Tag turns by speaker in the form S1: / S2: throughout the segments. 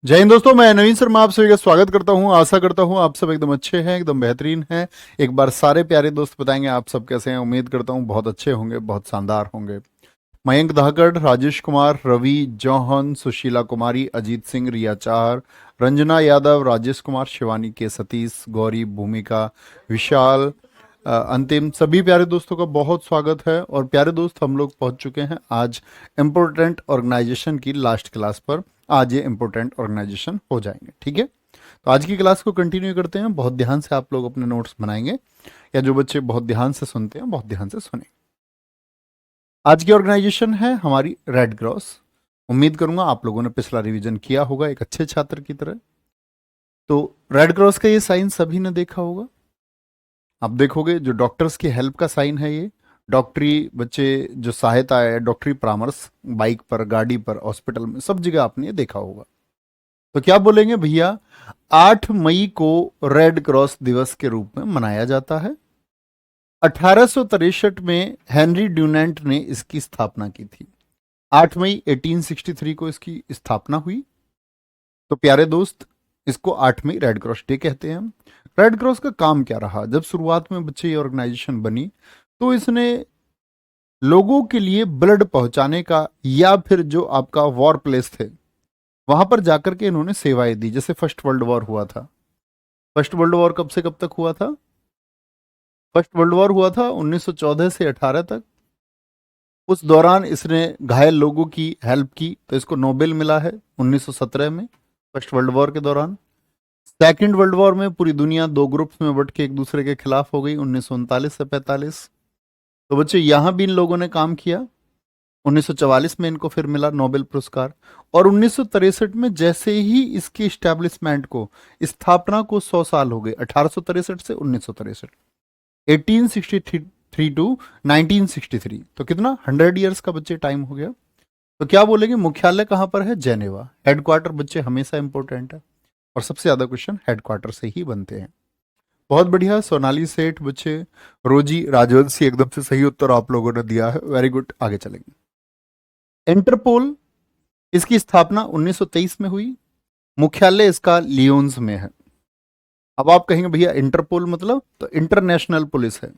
S1: जय हिंद दोस्तों, मैं नवीन शर्मा आप सभी का स्वागत करता हूं। आशा करता हूं आप सब एकदम अच्छे हैं, एकदम बेहतरीन हैं। एक बार सारे प्यारे दोस्त बताएंगे आप सब कैसे हैं। उम्मीद करता हूं बहुत अच्छे होंगे, बहुत शानदार होंगे। मयंक धाकड़, राजेश कुमार, रवि, जौहन, सुशीला कुमारी, अजीत सिंह, रिया चाहर, रंजना यादव, राजेश कुमार, शिवानी के, सतीश, गौरी, भूमिका, विशाल, अंतिम सभी प्यारे दोस्तों का बहुत स्वागत है। और प्यारे दोस्त, हम लोग पहुंच चुके हैं आज इम्पोर्टेंट ऑर्गेनाइजेशन की लास्ट क्लास पर। आज ये इम्पोर्टेंट ऑर्गेनाइजेशन हो जाएंगे, ठीक है। तो आज की क्लास को कंटिन्यू करते हैं। बहुत ध्यान से आप लोग अपने नोट्स बनाएंगे, या जो बच्चे बहुत ध्यान से सुनते हैं बहुत ध्यान से सुने। आज की ऑर्गेनाइजेशन है हमारी रेड क्रॉस। उम्मीद करूंगा आप लोगों ने पिछला रिवीजन किया होगा एक अच्छे छात्र की तरह। तो रेड क्रॉस का ये साइन सभी ने देखा होगा। आप देखोगे जो डॉक्टर्स की हेल्प का साइन है, ये डॉक्टरी बच्चे जो सहायता है, डॉक्टरी परामर्श, बाइक पर, गाड़ी पर, हॉस्पिटल में, सब जगह आपने ये देखा होगा। तो क्या बोलेंगे भैया, 8 मई को रेड क्रॉस दिवस के रूप में मनाया जाता है। 1863 में हेनरी ड्यूनेंट ने इसकी स्थापना की थी। 8 मई 1863 को इसकी स्थापना हुई। तो प्यारे दोस्त, इसको 8 मई रेड क्रॉस डे कहते हैं हम। रेड क्रॉस का काम क्या रहा? जब शुरुआत में बच्चे ये ऑर्गेनाइजेशन बनी तो इसने लोगों के लिए ब्लड पहुंचाने का, या फिर जो आपका वॉर प्लेस थे वहां पर जाकर के इन्होंने सेवाएं दी। जैसे फर्स्ट वर्ल्ड वॉर हुआ था। फर्स्ट वर्ल्ड वॉर कब से कब तक हुआ था? फर्स्ट वर्ल्ड वॉर हुआ था 1914 से 18 तक। उस दौरान इसने घायल लोगों की हेल्प की, तो इसको नोबेल मिला है 1917 में, फर्स्ट वर्ल्ड वॉर के दौरान। सेकेंड वर्ल्ड वॉर में पूरी दुनिया दो ग्रुप्स में बट के एक दूसरे के खिलाफ हो गई 1939 से 45। तो बच्चे यहां भी इन लोगों ने काम किया। 1944 में इनको फिर मिला नोबेल पुरस्कार। और 1963 में जैसे ही इसकी स्टैब्लिशमेंट को, स्थापना को 100 साल हो गए, 1863 से 1963, 1863 टू 1963, तो कितना 100 ईयर्स का बच्चे टाइम हो गया। तो क्या बोलेंगे, मुख्यालय कहां पर है? जेनेवा। हेडक्वार्टर बच्चे हमेशा इंपॉर्टेंट है, और सबसे ज्यादा क्वेश्चन हेडक्वार्टर से ही बनते हैं। बहुत बढ़िया सोनाली सेठ बच्चे, रोजी राजवंशी, एकदम से सही उत्तर आप लोगों ने दिया है, वेरी गुड। आगे चलेंगे। इंटरपोल, इसकी स्थापना 1923 में हुई। मुख्यालय इसका लियोन्स में है। अब आप कहेंगे भैया इंटरपोल मतलब? तो इंटरनेशनल पुलिस है।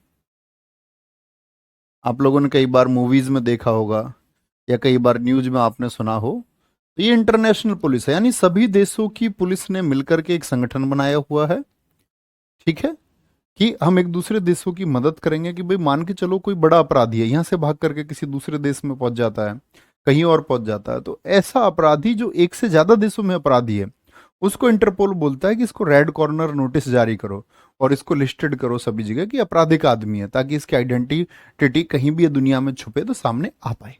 S1: आप लोगों ने कई बार मूवीज में देखा होगा, या कई बार न्यूज में आपने सुना हो। तो ये इंटरनेशनल पुलिस है, यानी सभी देशों की पुलिस ने मिलकर के एक संगठन बनाया हुआ है, ठीक है, कि हम एक दूसरे देशों की मदद करेंगे। कि भाई मान के चलो कोई बड़ा अपराधी है, यहां से भाग करके किसी दूसरे देश में पहुंच जाता है, कहीं और पहुंच जाता है, तो ऐसा अपराधी जो एक से ज्यादा देशों में अपराधी है, उसको इंटरपोल बोलता है कि इसको रेड कॉर्नर नोटिस जारी करो और इसको लिस्टेड करो सभी जगह कि आपराधिक आदमी है, ताकि इसकी आइडेंटिटी कहीं भी ये दुनिया में छुपे तो सामने आ पाए।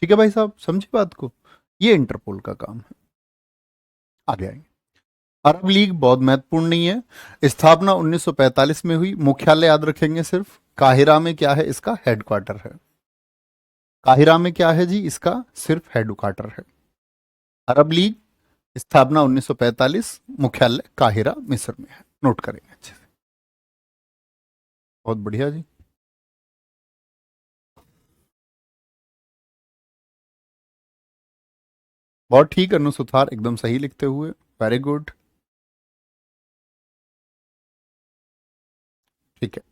S1: ठीक है भाई साहब, समझे बात को? ये इंटरपोल का काम है। आगे आएंगे। अरब लीग बहुत महत्वपूर्ण नहीं है। स्थापना 1945 में हुई। मुख्यालय याद रखेंगे सिर्फ, काहिरा में क्या है? इसका हेडक्वार्टर है। काहिरा में क्या है जी? इसका सिर्फ हेडक्वार्टर है। अरब लीग, स्थापना 1945, मुख्यालय काहिरा मिस्र में है। नोट करेंगे अच्छे से। बहुत बढ़िया जी। बहुत ठीक अनु सुथार, एकदम सही लिखते हुए, वेरी गुड। ठीक है।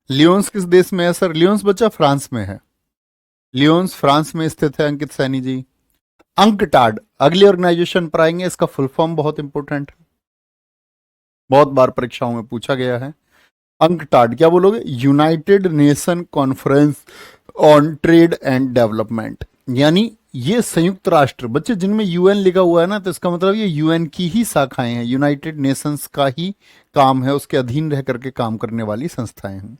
S1: लियोन्स किस देश में है सर? लियोन्स बच्चा फ्रांस में है। लियोन्स फ्रांस में स्थित है अंकित सैनी जी। अंकटाड अगली ऑर्गेनाइजेशन पर आएंगे। इसका फुल फॉर्म बहुत इंपॉर्टेंट है, बहुत बार परीक्षाओं में पूछा गया है। अंकटाड क्या बोलोगे? United nation conference on trade and development, यानी ये संयुक्त राष्ट्र बच्चे, जिनमें यूएन लिखा हुआ है ना, तो इसका मतलब ये यूएन की ही शाखाएं हैं, यूनाइटेड नेशंस का ही काम है, उसके अधीन रह करके काम करने वाली संस्थाएं हैं।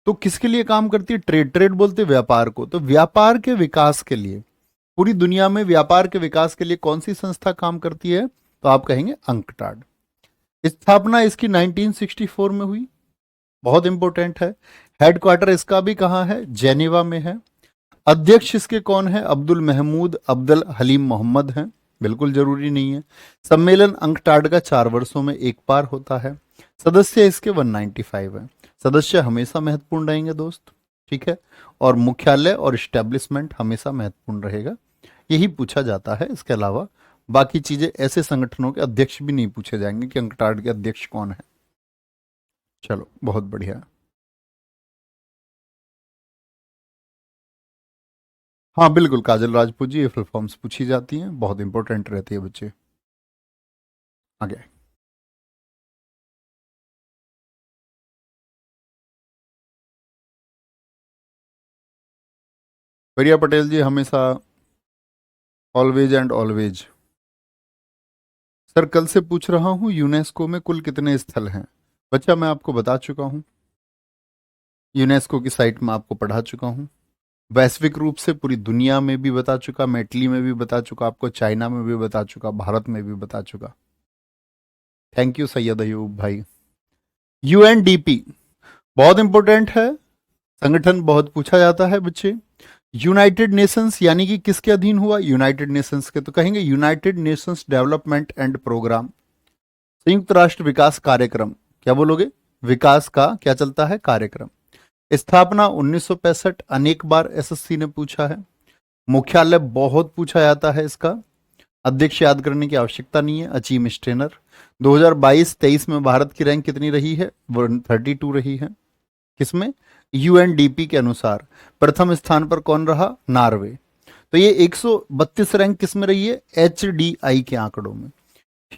S1: तो किसके लिए काम करती है? ट्रेड। ट्रेड बोलते व्यापार को। तो व्यापार के विकास के लिए, पूरी दुनिया में व्यापार के विकास के लिए कौन सी संस्था काम करती है? तो आप कहेंगे अंकटाड। स्थापना इसकी 1964 में हुई, बहुत इंपॉर्टेंट है। हेडक्वार्टर इसका भी कहां है? जेनेवा में है। अध्यक्ष इसके कौन है? अब्दुल महमूद अब्दुल हलीम मोहम्मद हैं। बिल्कुल जरूरी नहीं है। सम्मेलन अंकटाड का 4 वर्षों में एक बार होता है। सदस्य इसके 195 है। सदस्य हमेशा महत्वपूर्ण रहेंगे दोस्त, ठीक है। और मुख्यालय और इस्टेब्लिशमेंट हमेशा महत्वपूर्ण रहेगा, यही पूछा जाता है। इसके अलावा बाकी चीजें, ऐसे संगठनों के अध्यक्ष भी नहीं पूछे जाएंगे कि अंकटाड के अध्यक्ष कौन है। चलो बहुत बढ़िया। हाँ बिल्कुल, काजल राजपूत जी, ये फुल फॉर्म्स पूछी जाती हैं, बहुत इंपॉर्टेंट रहती है बच्चे। आगे। प्रिया पटेल जी, हमेशा, ऑलवेज एंड ऑलवेज। सर कल से पूछ रहा हूँ, यूनेस्को में कुल कितने स्थल हैं? बच्चा मैं आपको बता चुका हूँ, यूनेस्को की साइट में आपको पढ़ा चुका हूँ, वैश्विक रूप से पूरी दुनिया में भी बता चुका, मैं इटली में भी बता चुका आपको, चाइना में भी बता चुका, भारत में भी बता चुका। थैंक यू सैयद अयूब भाई। यूएनडीपी बहुत इंपॉर्टेंट है, संगठन बहुत पूछा जाता है बच्चे। यूनाइटेड नेशंस यानी कि किसके अधीन हुआ? यूनाइटेड नेशंस के, तो कहेंगे United Nations Development and Programme, संयुक्त राष्ट्र विकास कार्यक्रम। क्या बोलोगे? विकास का क्या चलता है? कार्यक्रम। स्थापना 1965, अनेक बार एसएससी ने पूछा है। मुख्यालय बहुत पूछा जाता है इसका, अध्यक्ष याद करने की आवश्यकता नहीं है, अचीम स्टेनर। 2022-23 में भारत की रैंक कितनी रही है? 132 रही है। किसमें? यूएनडीपी के अनुसार। प्रथम स्थान पर कौन रहा? नॉर्वे। तो ये 132 रैंक किस में रही है? एचडीआई के आंकड़ों में।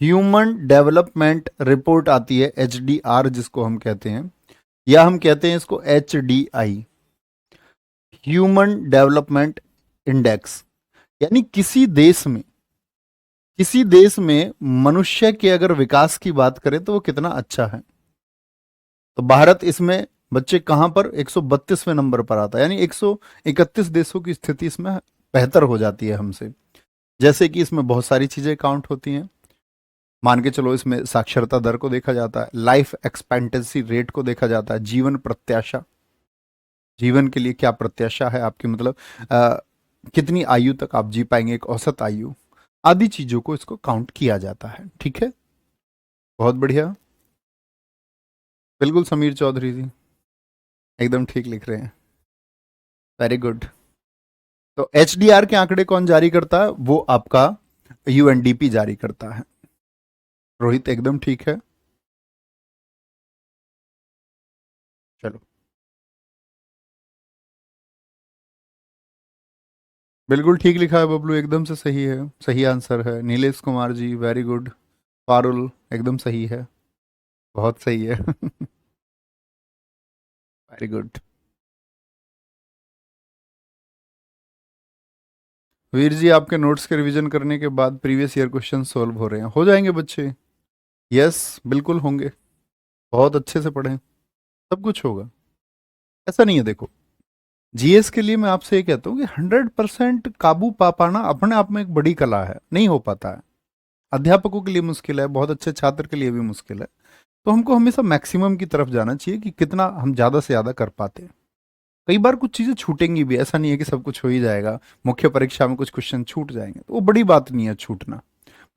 S1: ह्यूमन डेवलपमेंट रिपोर्ट आती है, एचडीआर जिसको हम कहते हैं, या हम कहते हैं इसको एचडीआई, ह्यूमन डेवलपमेंट इंडेक्स। यानी किसी देश में मनुष्य के अगर विकास की बात करें तो वो कितना अच्छा है। तो भारत इसमें बच्चे कहां पर? 132वें नंबर पर आता है, यानी 131 देशों की स्थिति इसमें बेहतर हो जाती है हमसे। जैसे कि इसमें बहुत सारी चीजें काउंट होती हैं, मान के चलो इसमें साक्षरता दर को देखा जाता है, लाइफ एक्सपेक्टेंसी रेट को देखा जाता है, जीवन प्रत्याशा, जीवन के लिए क्या प्रत्याशा है आपकी, मतलब कितनी आयु तक आप जी पाएंगे, एक औसत आयु, आदि चीजों को इसको काउंट किया जाता है। ठीक है, बहुत बढ़िया। बिल्कुल समीर चौधरी जी, एकदम ठीक लिख रहे हैं, वेरी गुड। तो एचडीआर के आंकड़े कौन जारी करता है? वो आपका यूएनडीपी जारी करता है। रोहित एकदम ठीक है। चलो बिल्कुल ठीक लिखा है बबलू, एकदम से सही है, सही आंसर है। Nilesh Kumar ji very good. पारुल एकदम सही है, बहुत सही है। Very good. वीर जी, आपके नोट्स के रिवीजन करने के बाद प्रीवियस ईयर क्वेश्चन सॉल्व हो रहे हैं, हो जाएंगे बच्चे? यस बिल्कुल होंगे, बहुत अच्छे से पढ़ें, सब कुछ होगा। ऐसा नहीं है, देखो जीएस के लिए मैं आपसे ये कहता हूँ कि 100% काबू पा पाना अपने आप में एक बड़ी कला है, नहीं हो पाता है। अध्यापकों के लिए मुश्किल है, बहुत अच्छे छात्र के लिए भी मुश्किल है। तो हमको हमेशा मैक्सिमम की तरफ जाना चाहिए कि कितना हम ज्यादा से ज्यादा कर पाते हैं। कई बार कुछ चीजें छूटेंगी भी, ऐसा नहीं है कि सब कुछ हो ही जाएगा। मुख्य परीक्षा में कुछ क्वेश्चन छूट जाएंगे, तो वो बड़ी बात नहीं है छूटना।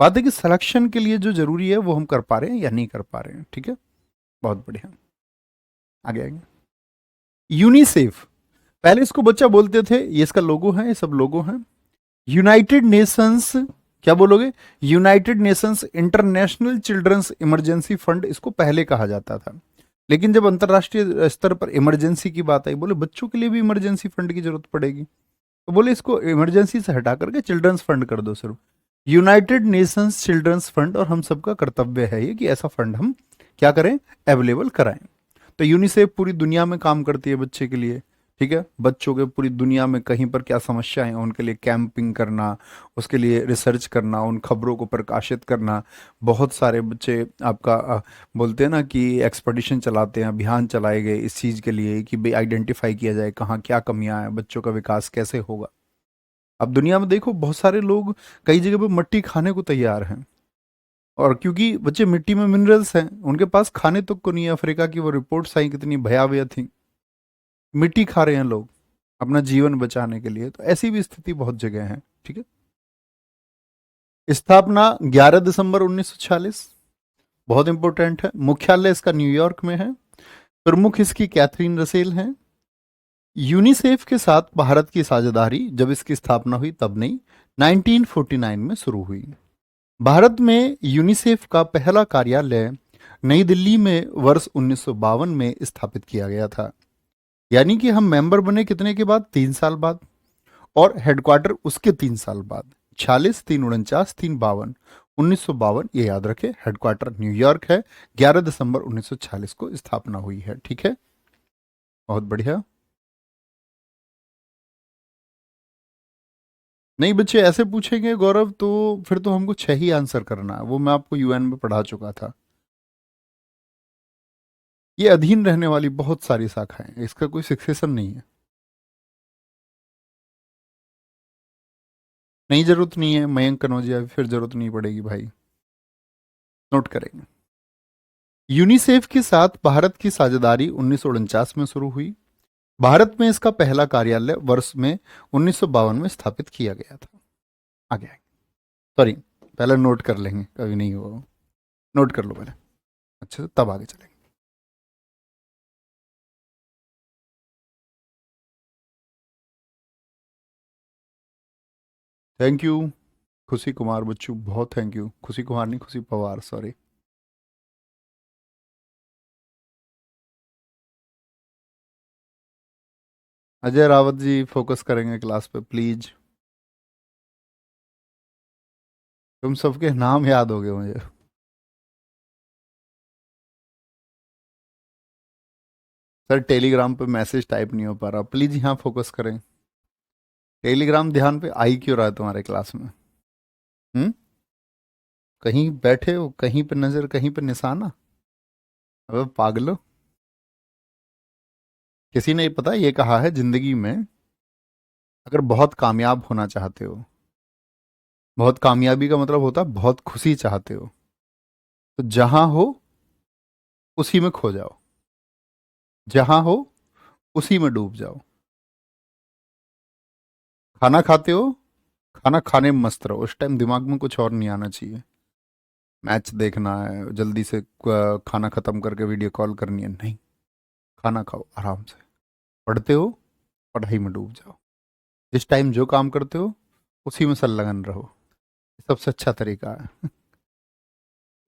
S1: बात है कि सिलेक्शन के लिए जो जरूरी है वो हम कर पा रहे हैं या नहीं कर पा रहे हैं। ठीक है, बहुत बढ़िया। आगे आएंगे। यूनिसेफ, पहले इसको बच्चा बोलते थे, ये इसका लोगो है, ये सब लोगो है। यूनाइटेड नेशंस, क्या बोलोगे? United Nations International Children's Emergency Fund इसको पहले कहा जाता था। लेकिन जब अंतरराष्ट्रीय स्तर पर इमरजेंसी की बात आई, बोले बच्चों के लिए भी इमरजेंसी फंड की जरूरत पड़ेगी, तो बोले इसको इमरजेंसी से हटा करके चिल्ड्रंस फंड कर दो सिर्फ, यूनाइटेड नेशंस चिल्ड्रंस फंड। और हम सबका कर्तव्य है ये कि ऐसा फंड हम क्या करें? अवेलेबल कराएं। तो यूनिसेफ पूरी दुनिया में काम करती है बच्चे के लिए। ठीक है, बच्चों के पूरी दुनिया में कहीं पर क्या समस्याएं हैं उनके लिए कैंपिंग करना, उसके लिए रिसर्च करना, उन खबरों को प्रकाशित करना। बहुत सारे बच्चे आपका बोलते हैं ना कि एक्सपेडिशन चलाते हैं, अभियान चलाए गए इस चीज़ के लिए कि भाई आइडेंटिफाई किया जाए कहाँ क्या कमियां हैं, बच्चों का विकास कैसे होगा। अब दुनिया में देखो बहुत सारे लोग कई जगह पर मट्टी खाने को तैयार हैं, और क्योंकि बच्चे मिट्टी में मिनरल्स हैं, उनके पास खाने तक को नहीं है। अफ्रीका की वो रिपोर्ट्स आई कितनी भयावह थी, मिट्टी खा रहे हैं लोग अपना जीवन बचाने के लिए। तो ऐसी भी स्थिति बहुत जगह है। ठीक है, स्थापना 11 दिसंबर 1946, बहुत इंपॉर्टेंट है। मुख्यालय इसका न्यूयॉर्क में है। प्रमुख इसकी कैथरीन रसेल हैं। यूनिसेफ के साथ भारत की साझेदारी जब इसकी स्थापना हुई तब नहीं, 1949 में शुरू हुई। भारत में यूनिसेफ का पहला कार्यालय नई दिल्ली में वर्ष 1952 में स्थापित किया गया था। यानी कि हम मेंबर बने कितने के बाद, 3 साल बाद, और हेडक्वार्टर उसके 3 साल बाद। 46, 349, 352, 1952, ये याद रखें। हेडक्वार्टर न्यूयॉर्क है। 11 दिसंबर 1946 को स्थापना हुई है। ठीक है, बहुत बढ़िया। नहीं बच्चे, ऐसे पूछेंगे गौरव तो फिर तो हमको 6 ही आंसर करना है। वो मैं आपको यूएन में पढ़ा चुका था। ये अधीन रहने वाली बहुत सारी शाखाएं, इसका कोई सक्सेशन नहीं है। नहीं, जरूरत नहीं है मयंक कनौजिया, फिर जरूरत नहीं पड़ेगी भाई। नोट करेंगे। यूनिसेफ के साथ भारत की साझेदारी 1949 में शुरू हुई। भारत में इसका पहला कार्यालय वर्ष में 1952 में स्थापित किया गया था। आगे आगे, सॉरी, पहले नोट कर लेंगे, कभी नहीं हुआ। नोट कर लो पहले, अच्छे से, तब आगे चलेंगे। थैंक यू खुशी कुमार बच्चू, बहुत थैंक यू। खुशी कुमार नहीं, खुशी पवार, सॉरी। अजय रावत जी फोकस करेंगे क्लास पे प्लीज। तुम सबके नाम याद हो गए मुझे। सर टेलीग्राम पे मैसेज टाइप नहीं हो पा रहा, प्लीज यहाँ फोकस करें। टेलीग्राम ध्यान पे आ ही क्यों रहा है तुम्हारे क्लास में? हम्म, कहीं बैठे हो, कहीं पे नजर, कहीं पे निशाना। अबे पागलो, किसी ने पता ये कहा है जिंदगी में, अगर बहुत कामयाब होना चाहते हो, बहुत कामयाबी का मतलब होता है बहुत खुशी चाहते हो, तो जहां हो उसी में खो जाओ, जहां हो उसी में डूब जाओ। खाना खाते हो, खाना खाने में मस्त रहो, उस टाइम दिमाग में कुछ और नहीं आना चाहिए। मैच देखना है, जल्दी से खाना खत्म करके वीडियो कॉल करनी है, नहीं। खाना खाओ आराम से। पढ़ते हो, पढ़ाई में डूब जाओ। जिस टाइम जो काम करते हो उसी में संलग्न रहो, सबसे अच्छा तरीका है।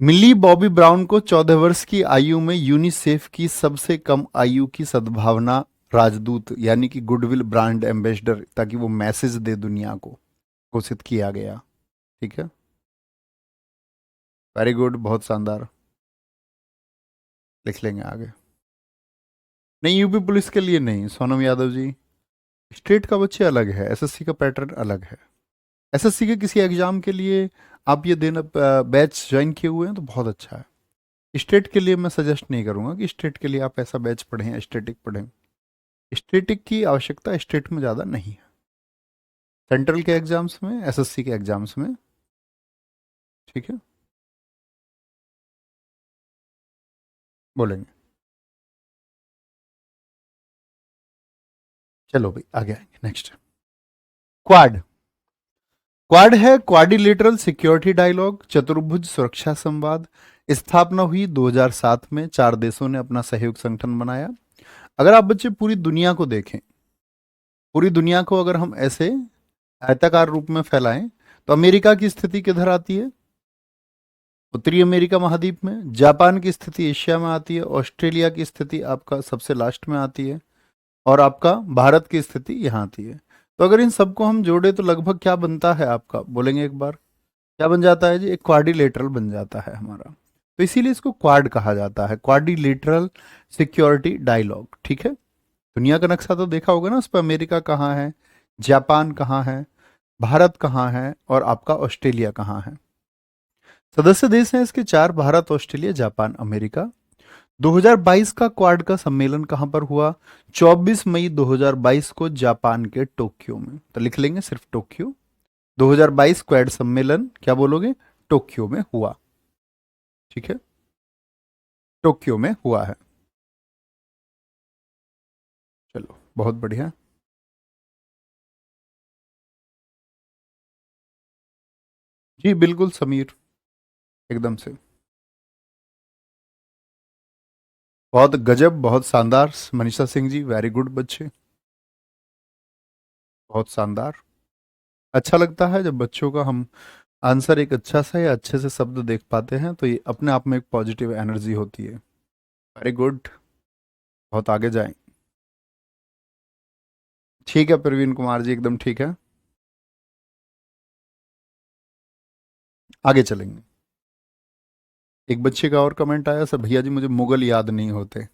S1: मिली बॉबी ब्राउन को 14 वर्ष की आयु में यूनिसेफ की सबसे कम आयु की सद्भावना राजदूत यानी कि गुडविल ब्रांड एम्बेसडर, ताकि वो मैसेज दे दुनिया को, घोषित किया गया। ठीक है, वेरी गुड, बहुत शानदार। लिख लेंगे आगे। नहीं, यूपी पुलिस के लिए नहीं सोनम यादव जी, स्टेट का बच्चे अलग है, एसएससी का पैटर्न अलग है। एसएससी के किसी एग्जाम के लिए आप ये देना, बैच ज्वाइन किए हुए हैं तो बहुत अच्छा है। स्टेट के लिए मैं सजेस्ट नहीं करूंगा कि स्टेट के लिए आप ऐसा बैच पढ़ें, स्टेटिक पढ़ें। स्टेटिक की आवश्यकता स्टेट में ज़्यादा नहीं है, सेंट्रल के एग्जाम्स में, एसएससी के एग्जाम्स में। ठीक है, बोलेंगे। चलो भाई आगे आएंगे, नेक्स्ट। क्वाड। क्वाड है क्वाड्रिलेटरल सिक्योरिटी डायलॉग, चतुर्भुज सुरक्षा संवाद। स्थापना हुई 2007 में, 4 देशों ने अपना सहयोग संगठन बनाया। अगर आप बच्चे पूरी दुनिया को देखें, पूरी दुनिया को अगर हम ऐसे आयताकार रूप में फैलाएं, तो अमेरिका की स्थिति किधर आती है? उत्तरी अमेरिका महाद्वीप में। जापान की स्थिति एशिया में आती है। ऑस्ट्रेलिया की स्थिति आपका सबसे लास्ट में आती है। और आपका भारत की स्थिति यहाँ आती है। तो अगर इन सबको हम जोड़े तो लगभग क्या बनता है आपका, बोलेंगे एक बार, क्या बन जाता है जी? एक क्वाड्रिलेटरल बन जाता है हमारा। तो इसीलिए इसको क्वाड कहा जाता है, क्वाड्रिलेटरल सिक्योरिटी डायलॉग। ठीक है, दुनिया का नक्शा तो देखा होगा ना, उस पर अमेरिका कहाँ है, जापान कहाँ है, भारत कहाँ है, और आपका ऑस्ट्रेलिया कहाँ है। सदस्य देश हैं इसके 4, भारत, ऑस्ट्रेलिया, जापान, अमेरिका। 2022 का क्वाड का सम्मेलन कहां पर हुआ? 24 मई 2022 को जापान के टोक्यो में। तो लिख लेंगे सिर्फ टोक्यो। 2022 क्वाड सम्मेलन, क्या बोलोगे? टोक्यो में हुआ। ठीक है, टोक्यो में हुआ है। चलो बहुत बढ़िया। जी बिल्कुल समीर, एकदम से, बहुत गजब, बहुत शानदार। मनीषा सिंह जी, वेरी गुड बच्चे। बहुत शानदार। अच्छा लगता है जब बच्चों का हम आंसर एक अच्छा सा या अच्छे से शब्द देख पाते हैं, तो ये अपने आप में एक पॉजिटिव एनर्जी होती है। Very good. बहुत आगे जाएं। ठीक है प्रवीण कुमार जी, एकदम ठीक है। आगे चलेंगे। एक बच्चे का और कमेंट आया, सर भैया जी मुझे मुगल याद नहीं होते।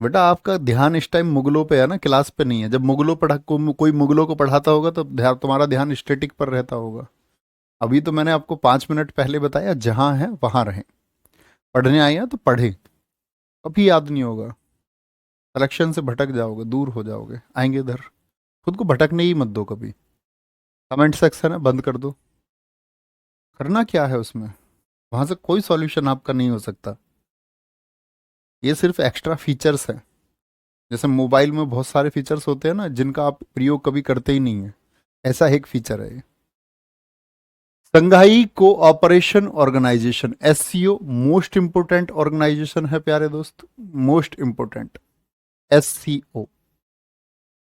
S1: बेटा आपका ध्यान इस टाइम मुगलों पे है ना, क्लास पे नहीं है। जब मुगलों कोई मुगलों को पढ़ाता होगा तो तुम्हारा ध्यान स्टैटिक पर रहता होगा। अभी तो मैंने आपको 5 मिनट पहले बताया, जहां है वहां रहें। पढ़ने आए हैं तो पढ़े। कभी याद नहीं होगा। सिलेक्शन से भटक जाओगे, दूर हो जाओगे, आएंगे इधर। खुद को भटकने ही मत दो कभी। कमेंट सेक्शन है, बंद कर दो। करना क्या है उसमें? वहां से कोई सॉल्यूशन आपका नहीं हो सकता। ये सिर्फ एक्स्ट्रा फीचर्स है। जैसे मोबाइल में बहुत सारे फीचर्स होते हैं ना, जिनका आप प्रयोग कभी करते ही नहीं है, ऐसा एक फीचर है ये। Shanghai cooperation organisation, SCO, most important organisation है प्यारे दोस्त। Most important. एससीओ।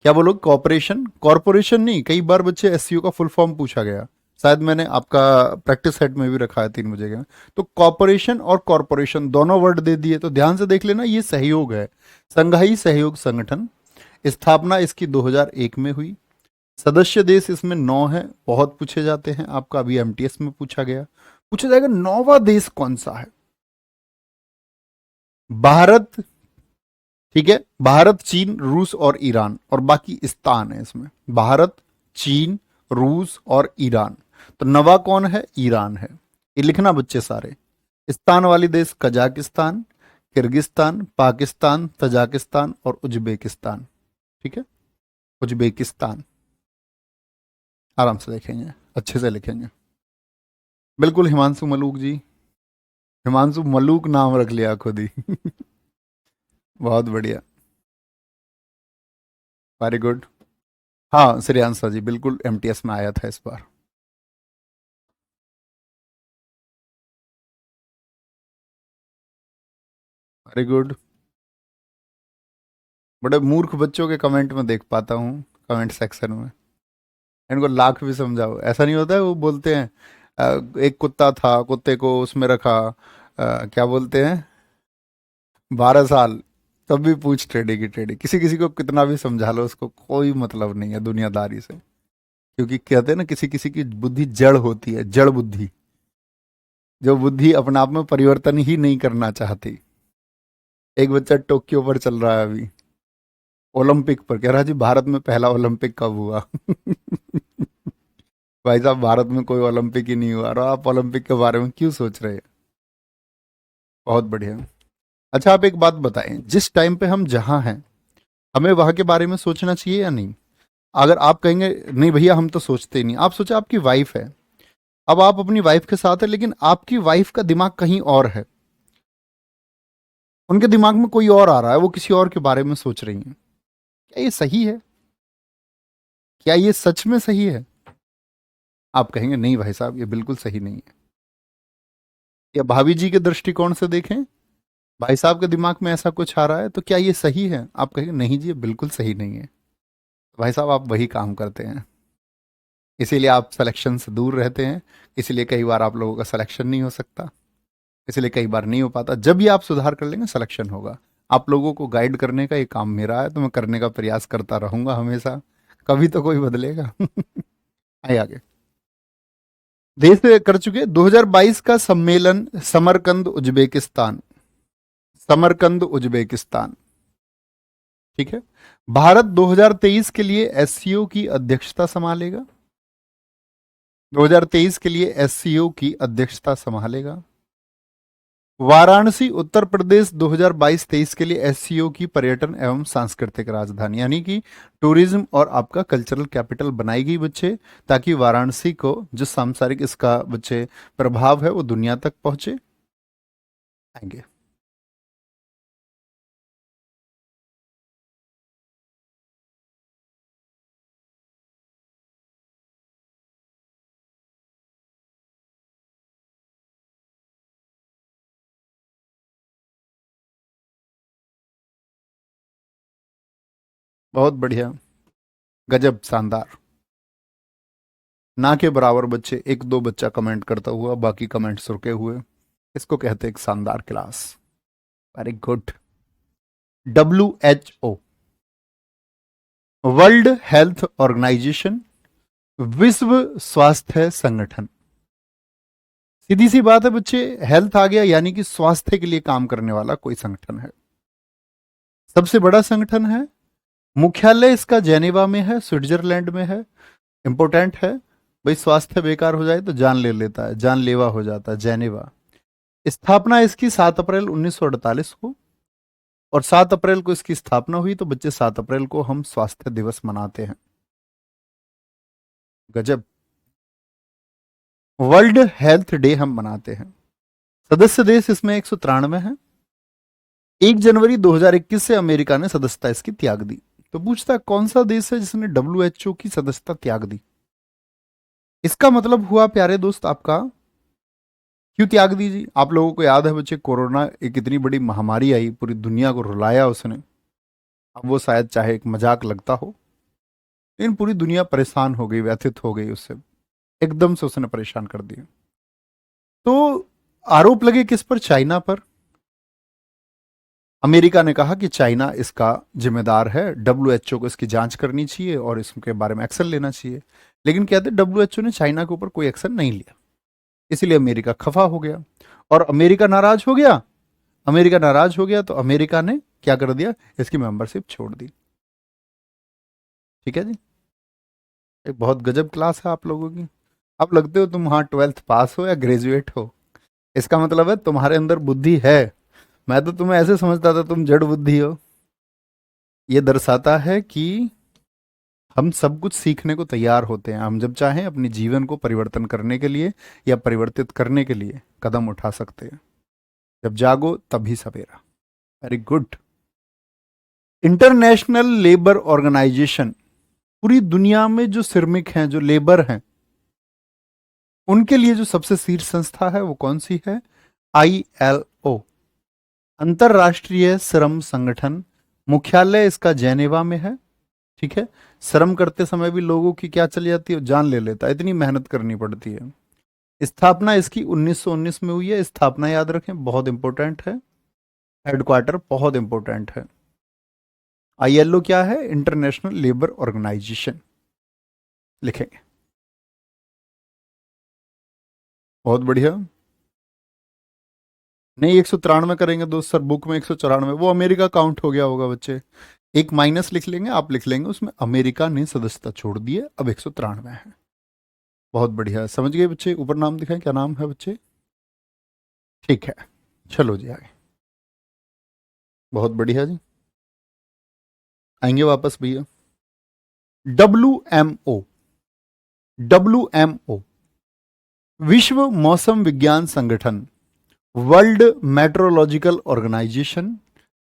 S1: क्या बोलो? कॉपरेशन, कॉरपोरेशन नहीं। कई बार बच्चे एससीओ का फुल फॉर्म पूछा गया। शायद मैंने आपका प्रैक्टिस सेट में भी रखा है 3 बजे का। तो कॉपरेशन और कॉरपोरेशन दोनों वर्ड दे दिए, तो ध्यान से देख लेना, ये सहयोग है। संघाई सहयोग संगठन, स्थापना इसकी 2001 में हुई। सदस्य देश इसमें 9 है। बहुत पूछे जाते हैं, आपका अभी एमटीएस में पूछा गया। पूछा जाएगा 9वां देश कौन सा है? भारत। ठीक है, भारत, चीन, रूस और ईरान, और बाकी स्थान है इसमें। भारत, चीन, रूस और ईरान। तो नवा कौन है? ईरान है। ये लिखना बच्चे सारे। स्थान वाली देश कजाकिस्तान, किर्गिस्तान, पाकिस्तान, तजाकिस्तान और उज्बेकिस्तान। ठीक है, उज्बेकिस्तान। आराम से लिखेंगे, अच्छे से लिखेंगे। बिल्कुल हिमांशु मलूक जी। हिमांशु मलूक नाम रख लिया खुद ही। बहुत बढ़िया। Very good. हाँ श्रेयांशा जी, बिल्कुल एमटीएस में आया था इस बार। Very good. बड़े मूर्ख बच्चों के कमेंट में देख पाता हूँ, कमेंट सेक्शन में। इनको लाख भी समझाओ, ऐसा नहीं होता है। वो बोलते हैं एक कुत्ता था, कुत्ते को उसमें रखा, क्या बोलते हैं, 12 साल, तब भी पूछ टेढ़ी की टेढ़ी। किसी किसी को कितना भी समझा लो, उसको कोई मतलब नहीं है दुनियादारी से। क्योंकि कहते हैं ना, किसी किसी की बुद्धि जड़ होती है, जड़ बुद्धि। जो बुद्धि अपने आप में परिवर्तन ही नहीं करना चाहती। एक बच्चा टोक्यो पर चल रहा है अभी, ओलंपिक पर, कह रहा जी भारत में पहला ओलंपिक कब हुआ? भाई साहब, भारत में कोई ओलंपिक ही नहीं हुआ और आप ओलंपिक के बारे में क्यों सोच रहे हैं? बहुत बढ़िया। अच्छा आप एक बात बताएं, जिस टाइम पे हम जहां हैं, हमें वहां के बारे में सोचना चाहिए या नहीं? अगर आप कहेंगे नहीं भैया हम तो सोचते ही नहीं, आप सोचे आपकी वाइफ है। अब आप अपनी वाइफ के साथ है, लेकिन आपकी वाइफ का दिमाग कहीं और है। उनके दिमाग में कोई और आ रहा है, वो किसी और के बारे में सोच रही हैं। क्या ये सही है? क्या ये सच में सही है? आप कहेंगे नहीं भाई साहब, ये बिल्कुल सही नहीं है। या भाभी जी के दृष्टिकोण से देखें, भाई साहब के दिमाग में ऐसा कुछ आ रहा है, तो क्या ये सही है? आप कहेंगे नहीं जी, ये बिल्कुल सही नहीं है। भाई साहब आप वही काम करते हैं, इसीलिए आप सिलेक्शन से दूर रहते हैं। इसीलिए कई बार आप लोगों का सिलेक्शन नहीं हो सकता। इसलिए कई बार नहीं हो पाता। जब भी आप सुधार कर लेंगे, सिलेक्शन होगा। आप लोगों को गाइड करने का ये काम मेरा है, तो मैं करने का प्रयास करता रहूंगा हमेशा। कभी तो कोई बदलेगा। आइए आगे। देश से कर चुके 2022 का सम्मेलन, समरकंद उज्बेकिस्तान। समरकंद उज्बेकिस्तान। ठीक है। भारत 2023 के लिए एससीओ की अध्यक्षता संभालेगा। 2023 के लिए एससीओ की अध्यक्षता संभालेगा। वाराणसी उत्तर प्रदेश 2022-23 के लिए एससीओ की पर्यटन एवं सांस्कृतिक राजधानी, यानी कि टूरिज्म और आपका कल्चरल कैपिटल बनाएगी बच्चे, ताकि वाराणसी को जो सांसारिक इसका बच्चे प्रभाव है वो दुनिया तक पहुंचे। आएंगे। बहुत बढ़िया। गजब, शानदार। ना के बराबर बच्चे, एक दो बच्चा कमेंट करता हुआ, बाकी कमेंट्स रुके हुए, इसको कहते हैं एक शानदार class. Very good. WHO, World Health Organization, विश्व स्वास्थ्य संगठन। सीधी सी बात है बच्चे, हेल्थ आ गया यानी कि स्वास्थ्य के लिए काम करने वाला कोई संगठन है। सबसे बड़ा संगठन है, मुख्यालय इसका जेनेवा में है, स्विट्जरलैंड में है। इंपॉर्टेंट है भाई, स्वास्थ्य बेकार हो जाए तो जान ले लेता है, जानलेवा हो जाता है। जेनेवा। स्थापना इसकी 7 अप्रैल 1948 को, और 7 अप्रैल को इसकी स्थापना हुई, तो बच्चे 7 अप्रैल को हम स्वास्थ्य दिवस मनाते हैं। गजब। वर्ल्ड हेल्थ डे हम मनाते हैं। सदस्य देश इसमें 193 है। 1 जनवरी 2021 से अमेरिका ने सदस्यता इसकी त्याग दी। तो पूछता है कौन सा देश है जिसने WHO की सदस्यता त्याग दी। इसका मतलब हुआ प्यारे दोस्त आपका, क्यों त्याग दी जी? आप लोगों को याद है बच्चे, कोरोना एक इतनी बड़ी महामारी आई, पूरी दुनिया को रुलाया उसने। अब वो शायद चाहे एक मजाक लगता हो, लेकिन पूरी दुनिया परेशान हो गई, व्यथित हो गई उससे, एकदम से उसने परेशान कर दिया। तो आरोप लगे किस पर? चाइना पर। अमेरिका ने कहा कि चाइना इसका जिम्मेदार है, WHO को इसकी जांच करनी चाहिए और इसके बारे में एक्शन लेना चाहिए। लेकिन कहते WHO ने चाइना के ऊपर कोई एक्शन नहीं लिया, इसलिए अमेरिका खफा हो गया। और अमेरिका नाराज हो गया। अमेरिका नाराज हो गया तो अमेरिका ने क्या कर दिया? इसकी मेंबरशिप छोड़ दी। ठीक है जी, एक बहुत गजब क्लास है आप लोगों की। आप लगते हो तुम, हाँ, 12th पास हो या ग्रेजुएट हो, इसका मतलब है तुम्हारे अंदर बुद्धि है। मैं तो तुम्हें ऐसे समझता था तुम जड़ बुद्धि हो। ये दर्शाता है कि हम सब कुछ सीखने को तैयार होते हैं। हम जब चाहें अपने जीवन को परिवर्तन करने के लिए या परिवर्तित करने के लिए कदम उठा सकते हैं। जब जागो तभी सवेरा। Very good. International labour organisation, पूरी दुनिया में जो श्रमिक हैं, जो लेबर हैं, उनके लिए जो सबसे शीर्ष संस्था है वो कौन सी है? ILO, अंतरराष्ट्रीय श्रम संगठन। मुख्यालय इसका जेनेवा में है। ठीक है। श्रम करते समय भी लोगों की क्या चली जाती है? जान ले लेता है, इतनी मेहनत करनी पड़ती है। स्थापना इसकी 1919 में हुई है। स्थापना याद रखें, बहुत इंपॉर्टेंट है। हेडक्वार्टर बहुत इंपॉर्टेंट है। ILO क्या है? इंटरनेशनल लेबर ऑर्गेनाइजेशन लिखेंगे। बहुत बढ़िया। नहीं, 193 करेंगे दोस्त सर, बुक में 194, वो अमेरिका काउंट हो गया होगा बच्चे। एक माइनस लिख लेंगे, आप लिख लेंगे उसमें अमेरिका ने सदस्यता छोड़ दी है, अब 193 है। बहुत बढ़िया, समझ गए बच्चे। ऊपर नाम दिखाएं, क्या नाम है बच्चे? ठीक है, चलो जी आगे। बहुत बढ़िया जी, आएंगे वापस भैया। WMO, WMO विश्व मौसम विज्ञान संगठन, वर्ल्ड मेट्रोलॉजिकल ऑर्गेनाइजेशन,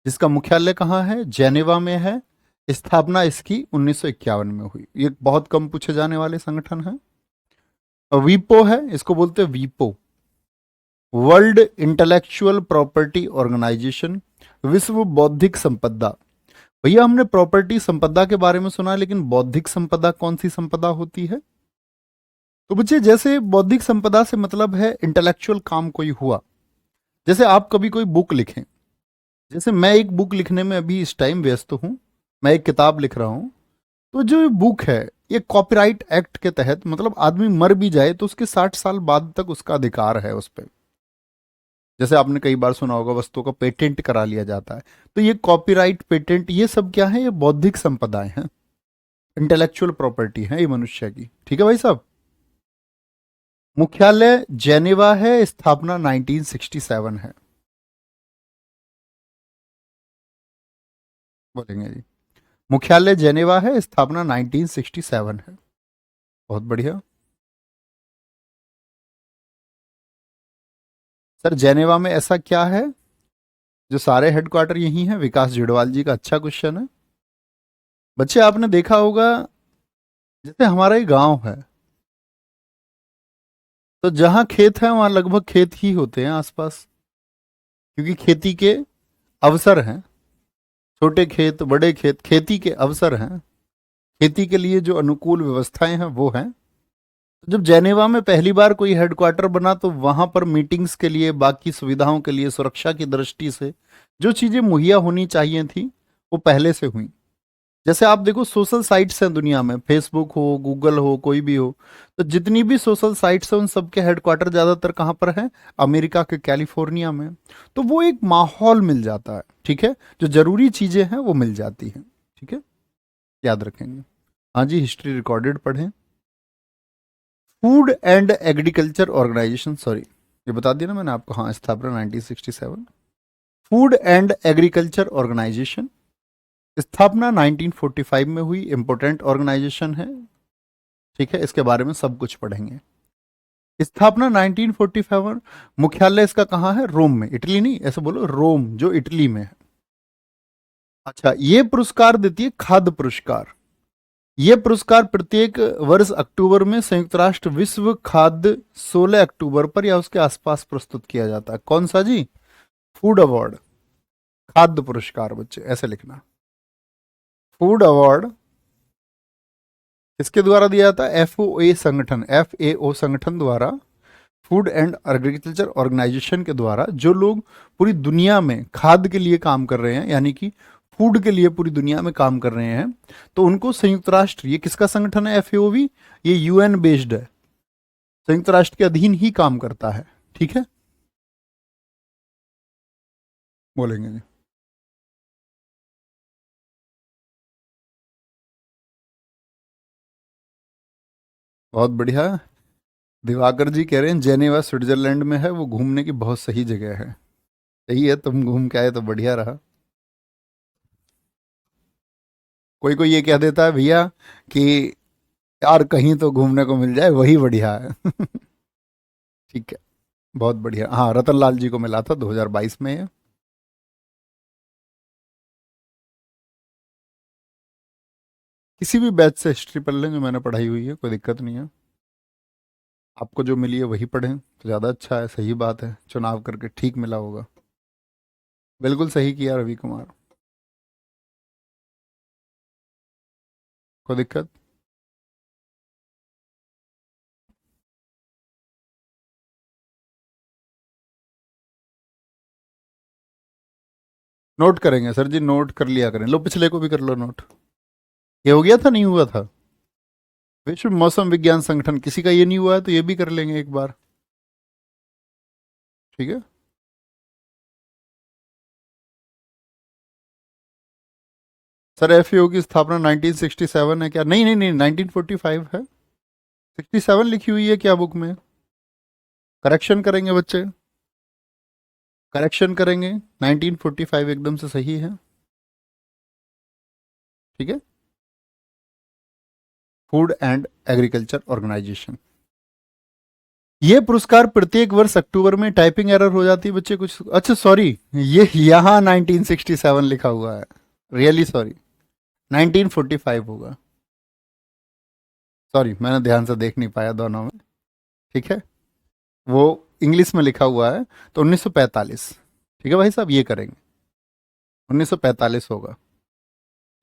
S1: जिसका मुख्यालय कहाँ है? जेनेवा में है। स्थापना इसकी 1951 में हुई। ये बहुत कम पूछे जाने वाले संगठन है। वीपो है, इसको बोलते हैं वीपो, वर्ल्ड इंटेलेक्चुअल प्रॉपर्टी ऑर्गेनाइजेशन, विश्व बौद्धिक संपदा। भैया हमने प्रॉपर्टी संपदा के बारे में सुना, लेकिन बौद्धिक संपदा कौन सी संपदा होती है? तो बच्चे, जैसे बौद्धिक संपदा से मतलब है इंटेलेक्चुअल काम कोई हुआ। जैसे आप कभी कोई बुक लिखें, जैसे मैं एक बुक लिखने में अभी इस टाइम व्यस्त हूं, मैं एक किताब लिख रहा हूं, तो जो बुक है ये कॉपीराइट एक्ट के तहत, मतलब आदमी मर भी जाए तो उसके 60 साल बाद तक उसका अधिकार है उस पर। जैसे आपने कई बार सुना होगा, वस्तुओं का पेटेंट करा लिया जाता है। तो ये कॉपीराइट, पेटेंट, ये सब क्या है? ये बौद्धिक संपदाएं हैं, इंटेलेक्चुअल प्रॉपर्टी है ये मनुष्य की। ठीक है भाई साहब। मुख्यालय जेनेवा है। स्थापना 1967 है। बोलेंगे जी, मुख्यालय जेनेवा है, स्थापना 1967 है। बहुत बढ़िया सर। जेनेवा में ऐसा क्या है जो सारे हेडक्वार्टर यही हैं? विकास जुडवाल जी का अच्छा क्वेश्चन है। बच्चे आपने देखा होगा, जैसे हमारा ही गांव है, तो जहां खेत है वहां लगभग खेत ही होते हैं आसपास, क्योंकि खेती के अवसर हैं। छोटे खेत, बड़े खेत, खेती के अवसर हैं। खेती के लिए जो अनुकूल व्यवस्थाएं हैं वो हैं। तो जब जेनेवा में पहली बार कोई हेडक्वार्टर बना तो वहां पर मीटिंग्स के लिए, बाकी सुविधाओं के लिए, सुरक्षा की दृष्टि से जो चीजें मुहैया होनी चाहिए थी वो पहले से हुई। जैसे आप देखो सोशल साइट्स हैं दुनिया में, फेसबुक हो, गूगल हो, कोई भी हो, तो जितनी भी सोशल साइट्स हैं उन सबके हेडक्वार्टर ज्यादातर कहाँ पर है? अमेरिका के कैलिफोर्निया में। तो वो एक माहौल मिल जाता है, ठीक है, जो जरूरी चीजें हैं वो मिल जाती हैं, ठीक है, याद रखेंगे। हाँ जी, हिस्ट्री रिकॉर्डेड पढ़ें। Food and Agriculture Organization, sorry ये बता दिया ना मैंने आपको, हाँ, स्थापना 1967। फूड एंड एग्रीकल्चर ऑर्गेनाइजेशन स्थापना 1945 में हुई, इंपोर्टेंट ऑर्गेनाइजेशन है, ठीक है, इसके बारे में सब कुछ पढ़ेंगे। स्थापना 1945, मुख्यालय इसका कहाँ है? रोम में, इटली नहीं, ऐसे बोलो रोम, जो इटली में है। अच्छा, ये पुरस्कार देती है खाद्य पुरस्कार। ये पुरस्कार प्रत्येक वर्ष अक्टूबर में संयुक्त राष्ट्र विश्व खाद्य 16 अक्टूबर पर या उसके आसपास प्रस्तुत किया जाता है। कौन सा जी? फूड अवार्ड, खाद्य पुरस्कार बच्चे, ऐसे लिखना। फूड अवार्ड किसके द्वारा दिया जाता है? एफओए संगठन, एफएओ संगठन द्वारा, फूड एंड एग्रीकल्चर ऑर्गेनाइजेशन के द्वारा, जो लोग पूरी दुनिया में खाद्य के लिए काम कर रहे हैं, यानी कि फूड के लिए पूरी दुनिया में काम कर रहे हैं, तो उनको संयुक्त राष्ट्र, ये किसका संगठन है? एफएओवी, ये यूएन बेस्ड है, संयुक्त राष्ट्र के अधीन ही काम करता है, ठीक है, बोलेंगे जी। बहुत बढ़िया। दिवाकर जी कह रहे हैं जेनेवा स्विट्जरलैंड में है, वो घूमने की बहुत सही जगह है। सही है, तुम घूम के आए तो बढ़िया रहा। कोई कोई ये कह देता है भैया कि यार कहीं तो घूमने को मिल जाए वही बढ़िया है। ठीक है, बहुत बढ़िया। हाँ, रतन लाल जी को मिला था 2022 में ये। किसी भी बैच से हिस्ट्री पढ़ लें जो मैंने पढ़ाई हुई है, कोई दिक्कत नहीं है। आपको जो मिली है वही पढ़ें तो ज़्यादा अच्छा है, सही बात है, चुनाव करके ठीक मिला होगा। बिल्कुल सही किया रवि कुमार, कोई दिक्कत। नोट करेंगे सर जी, नोट कर लिया करें, लो पिछले को भी कर लो नोट। ये हो गया था, नहीं हुआ था? विश्व मौसम विज्ञान संगठन, किसी का ये नहीं हुआ है तो ये भी कर लेंगे एक बार, ठीक है। सर एफएओ की स्थापना 1967 है क्या? नहीं नहीं नहीं, 1945 है। 67 लिखी हुई है क्या बुक में? करेक्शन करेंगे बच्चे, करेक्शन करेंगे, 1945 एकदम से सही है, ठीक है। Food and Agriculture Organization. ये पुरस्कार प्रत्येक वर्ष अक्टूबर में, टाइपिंग एरर हो जाती है बच्चे कुछ, अच्छा सॉरी, ये यहाँ 1967 लिखा हुआ है, रियली सॉरी, 1945 होगा। सॉरी, मैंने ध्यान से देख नहीं पाया दोनों में, ठीक है, वो इंग्लिश में लिखा हुआ है, तो 1945, ठीक है भाई साहब, ये करेंगे, 1945 होगा।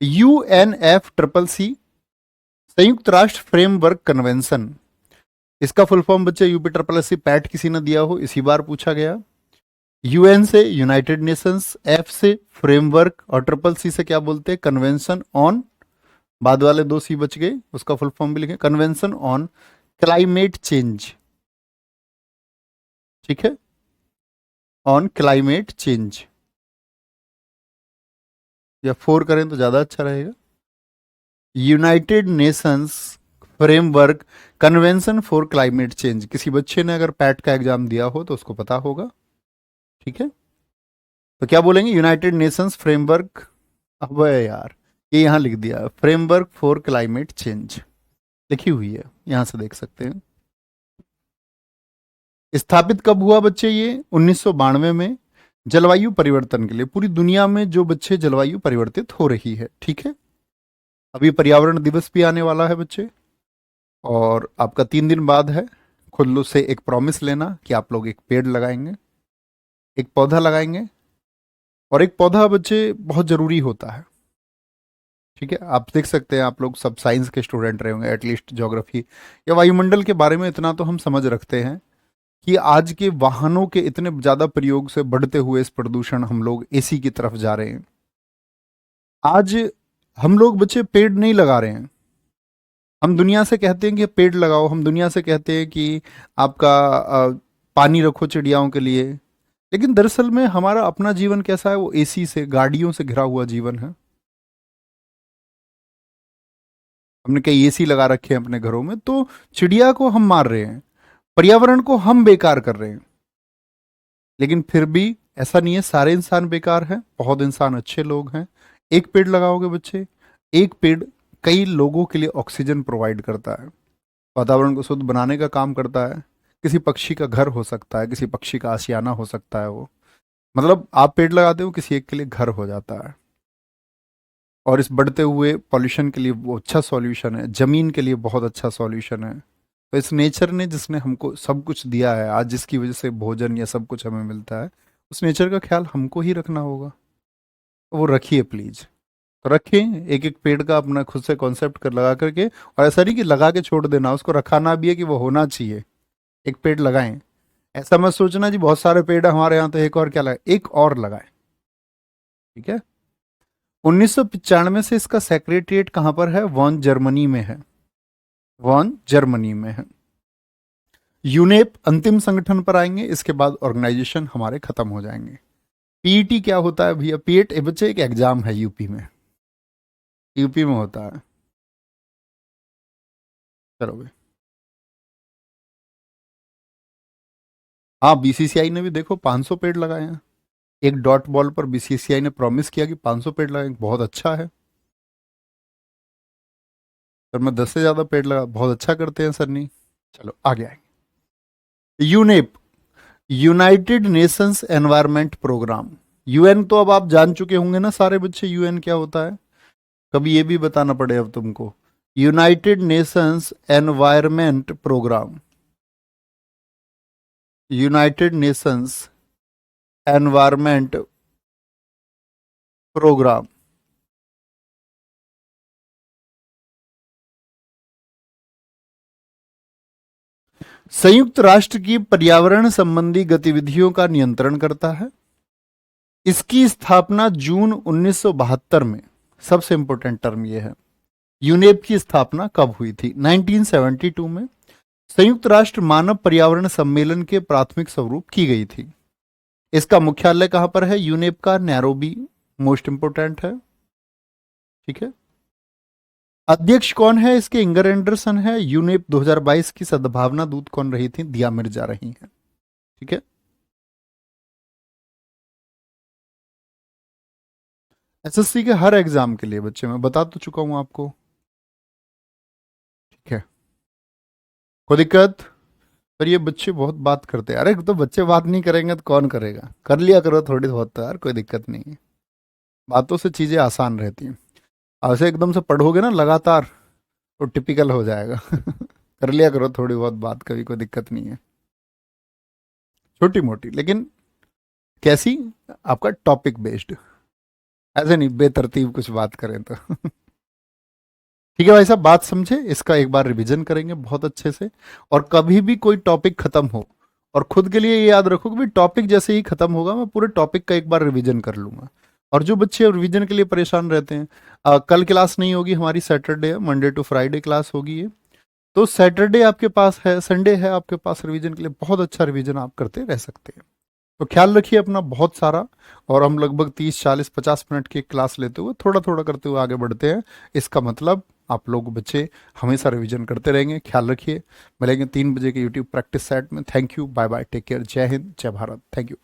S1: यूएनएफ ट्रिपल सी, संयुक्त राष्ट्र फ्रेमवर्क कन्वेंशन, इसका फुल फॉर्म बच्चे UP triple S C PET किसी ने दिया हो, इसी बार पूछा गया। यूएन से यूनाइटेड नेशंस, एफ से फ्रेमवर्क, और ट्रिपल सी से क्या बोलते हैं? कन्वेंशन ऑन, बाद वाले दो सी बच गए, उसका फुल फॉर्म भी लिखें, कन्वेंशन ऑन क्लाइमेट चेंज, ठीक है, ऑन क्लाइमेट चेंज, या फोर करें तो ज्यादा अच्छा रहेगा। United Nations framework convention for climate change, किसी बच्चे ने अगर पैट का एग्जाम दिया हो तो उसको पता होगा, ठीक है। तो क्या बोलेंगे? यूनाइटेड नेशंस फ्रेमवर्क, अब यार ये यहां लिख दिया, फ्रेमवर्क फॉर क्लाइमेट चेंज लिखी हुई है, यहां से देख सकते हैं। स्थापित कब हुआ बच्चे? ये 1992 में, जलवायु परिवर्तन के लिए पूरी दुनिया में जो बच्चे जलवायु परिवर्तित हो रही है, ठीक है। अभी पर्यावरण दिवस भी आने वाला है बच्चे, और आपका 3 दिन बाद है। खुद से एक प्रॉमिस लेना कि आप लोग एक पेड़ लगाएंगे, एक पौधा लगाएंगे, और एक पौधा बच्चे बहुत जरूरी होता है, ठीक है, आप देख सकते हैं, आप लोग सब साइंस के स्टूडेंट रहे होंगे, एटलीस्ट ज्योग्राफी या वायुमंडल के बारे में इतना तो हम समझ रखते हैं कि आज के वाहनों के इतने ज़्यादा प्रयोग से बढ़ते हुए इस प्रदूषण, हम लोग एसी की तरफ जा रहे हैं। आज हम लोग बच्चे पेड़ नहीं लगा रहे हैं। हम दुनिया से कहते हैं कि पेड़ लगाओ, हम दुनिया से कहते हैं कि आपका पानी रखो चिड़ियाओं के लिए, लेकिन दरअसल में हमारा अपना जीवन कैसा है, वो एसी से, गाड़ियों से घिरा हुआ जीवन है। हमने कई एसी लगा रखे हैं अपने घरों में, तो चिड़िया को हम मार रहे हैं, पर्यावरण को हम बेकार कर रहे हैं। लेकिन फिर भी ऐसा नहीं है सारे इंसान बेकार हैं, बहुत इंसान अच्छे लोग हैं। एक पेड़ लगाओगे बच्चे, एक पेड़ कई लोगों के लिए ऑक्सीजन प्रोवाइड करता है, वातावरण को शुद्ध बनाने का काम करता है। किसी पक्षी का घर हो सकता है, किसी पक्षी का आशियाना हो सकता है वो, मतलब आप पेड़ लगाते हो किसी एक के लिए घर हो जाता है। और इस बढ़ते हुए पॉल्यूशन के लिए वो अच्छा सॉल्यूशन है, जमीन के लिए बहुत अच्छा सॉल्यूशन है। तो इस नेचर ने, जिसने हमको सब कुछ दिया है आज, जिसकी वजह से भोजन या सब कुछ हमें मिलता है, उस नेचर का ख्याल हमको ही रखना होगा। तो वो रखिए प्लीज, तो रखें एक एक पेड़ का अपना खुद से कॉन्सेप्ट कर लगा करके। और ऐसा नहीं कि लगा के छोड़ देना, उसको रखाना भी है कि वो होना चाहिए। एक पेड़ लगाएं, ऐसा मत सोचना जी बहुत सारे पेड़ है हमारे यहाँ तो एक और क्या लगाए, एक और लगाए। ठीक है। 1995 से इसका सेक्रेटरिएट कहां पर है, वॉन जर्मनी में है, वॉन जर्मनी में है। यूनेप अंतिम संगठन पर आएंगे, इसके बाद ऑर्गेनाइजेशन हमारे खत्म हो जाएंगे। पीईटी क्या होता है भैया, पीएट बच्चे एक एग्जाम है यूपी में, यूपी में होता है। चलो भाई, हाँ बीसीसीआई ने भी देखो 500 पेड़ लगाए हैं। एक डॉट बॉल पर बीसीसीआई ने प्रॉमिस किया कि 500 पेड़ लगाएंगे, बहुत अच्छा है। पर मैं 10 से ज्यादा पेड़ लगा, बहुत अच्छा करते हैं सर नहीं। चलो आगे आएंगे। UNEP, United Nations Environment Programme. UN तो अब आप जान चुके होंगे ना सारे बच्चे, यूएन क्या होता है, कभी ये भी बताना पड़े अब तुमको। United Nations Environment Programme, United Nations Environment Programme. संयुक्त राष्ट्र की पर्यावरण संबंधी गतिविधियों का नियंत्रण करता है। इसकी स्थापना जून 1972 में, सबसे इंपॉर्टेंट टर्म यह है, यूनेप की स्थापना कब हुई थी, 1972 में संयुक्त राष्ट्र मानव पर्यावरण सम्मेलन के प्राथमिक स्वरूप की गई थी। इसका मुख्यालय कहां पर है, यूनेप का नैरोबी, मोस्ट इंपोर्टेंट है। ठीक है। अध्यक्ष कौन है इसके, इंगर एंडरसन है। यूनेप 2022 की सद्भावना दूत कौन रही थी, दिया मिर्जा रही हैं। ठीक है। एसएससी के हर एग्जाम के लिए बच्चे मैं बता तो चुका हूं आपको। ठीक है, कोई दिक्कत। पर ये बच्चे बहुत बात करते हैं, अरे तो बच्चे बात नहीं करेंगे तो कौन करेगा, कर लिया करो थोड़ी बहुत तो यार, कोई दिक्कत नहीं है। बातों से चीजें आसान रहती हैं, ऐसे एकदम से पढ़ोगे ना लगातार तो टिपिकल हो जाएगा। कर लिया करो थोड़ी बहुत बात, कभी कोई दिक्कत नहीं है, छोटी मोटी, लेकिन कैसी, आपका टॉपिक बेस्ड, ऐसे नहीं बेतरतीब कुछ बात करें तो। ठीक है भाई साहब, बात समझे, इसका एक बार रिवीजन करेंगे बहुत अच्छे से। और कभी भी कोई टॉपिक खत्म हो, और खुद के लिए ये याद रखो कि टॉपिक जैसे ही खत्म होगा मैं पूरे टॉपिक का एक बार रिवीजन कर लूंगा। और जो बच्चे रिवीजन के लिए परेशान रहते हैं, कल क्लास नहीं होगी हमारी, सैटरडे है, मंडे टू फ्राइडे क्लास होगी ये, तो सैटरडे आपके पास है, संडे है आपके पास रिवीजन के लिए, बहुत अच्छा रिवीजन आप करते रह सकते हैं। तो ख्याल रखिए अपना बहुत सारा। और हम लगभग 30 40 50 मिनट की क्लास लेते हुए थोड़ा थोड़ा करते हुए आगे बढ़ते हैं। इसका मतलब आप लोग बच्चे हमेशा रिवीजन करते रहेंगे। ख्याल रखिए, मिलेंगे 3 बजे के यूट्यूब प्रैक्टिस सेट में। Thank you, bye bye, take care, जय हिंद, जय भारत, थैंक यू।